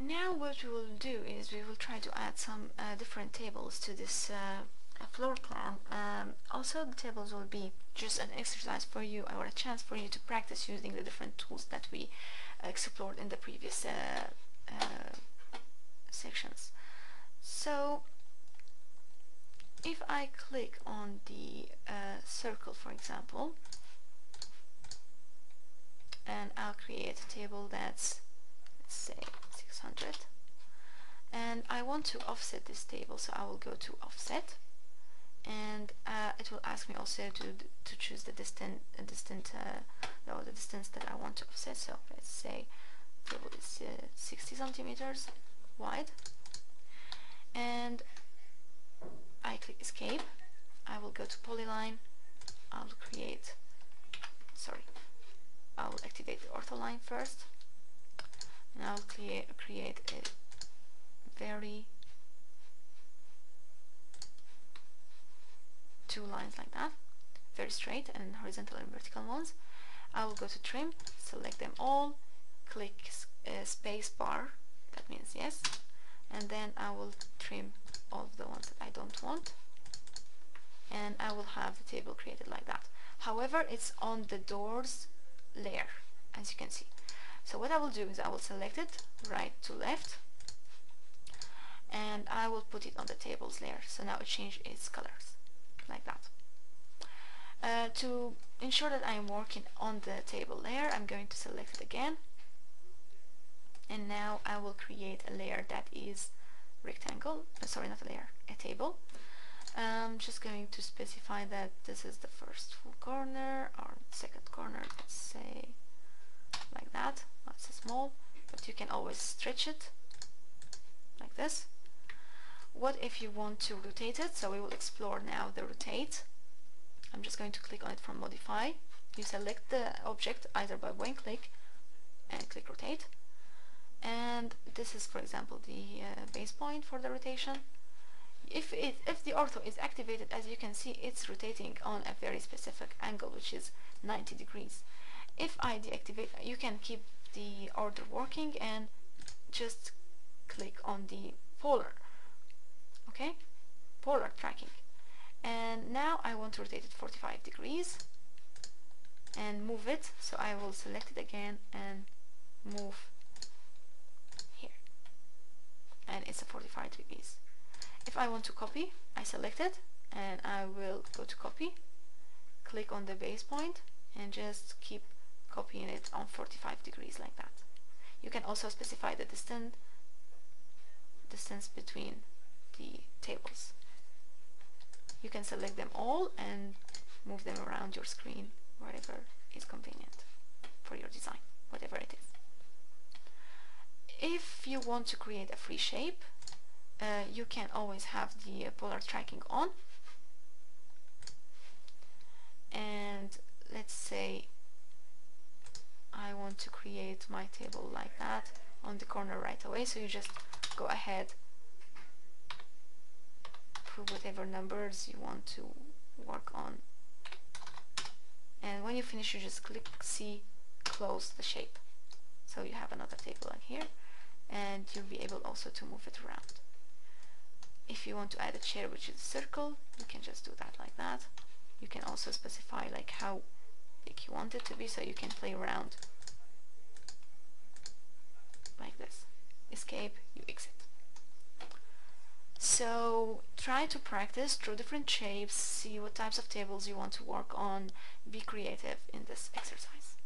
Now what we will do is we will try to add some different tables to this floor plan. Also the tables will be just an exercise for you, or a chance for you to practice using the different tools that we explored in the previous sections. So if I click on the circle, for example, and I'll create a table that's, let's say, 600, and I want to offset this table, so I will go to offset, and it will ask me also to choose the distance that I want to offset. So let's say the table is 60 centimeters wide, and I click escape. I will go to polyline. I will activate the ortho line first, and I'll create a very two lines like that, very straight, and horizontal and vertical ones. I will go to trim, select them all, click space bar, that means yes, and then I will trim all of the ones that I don't want, and I will have the table created like that. However, it's on the doors layer, as you can see. So what I will do is I will select it right to left, and I will put it on the tables layer. So now it changed its colors like that. To ensure that I am working on the table layer, I'm going to select it again, and now I will create a layer that is rectangle, sorry, not a layer, a table. I'm just going to specify that this is the first full corner or second corner, let's say like that. That's small, but you can always stretch it like this. What if you want to rotate it? So we will explore now the rotate. I'm just going to click on it from modify. You select the object either by one click and click rotate, and this is, for example, the base point for the rotation. If the ortho is activated, as you can see, it's rotating on a very specific angle, which is 90 degrees. If I deactivate, you can keep the order working and just click on the polar, okay, polar tracking. And now I want to rotate it 45 degrees and move it, so I will select it again and move here, and it's a 45 degrees. If I want to copy, I select it and I will go to copy, click on the base point, and just keep copying it on 45 degrees like that. You can also specify the distance between the tables. You can select them all and move them around your screen wherever is convenient for your design, whatever it is. If you want to create a free shape, you can always have the polar tracking on, and let's say I want to create my table like that on the corner right away. So you just go ahead, put whatever numbers you want to work on, and when you finish you just click C, close the shape, so you have another table like here, and you'll be able also to move it around. If you want to add a chair, which is a circle, you can just do that like that. You can also specify like how big you want it to be, so you can play around like this. Escape, you exit. So try to practice, draw different shapes, see what types of tables you want to work on, be creative in this exercise.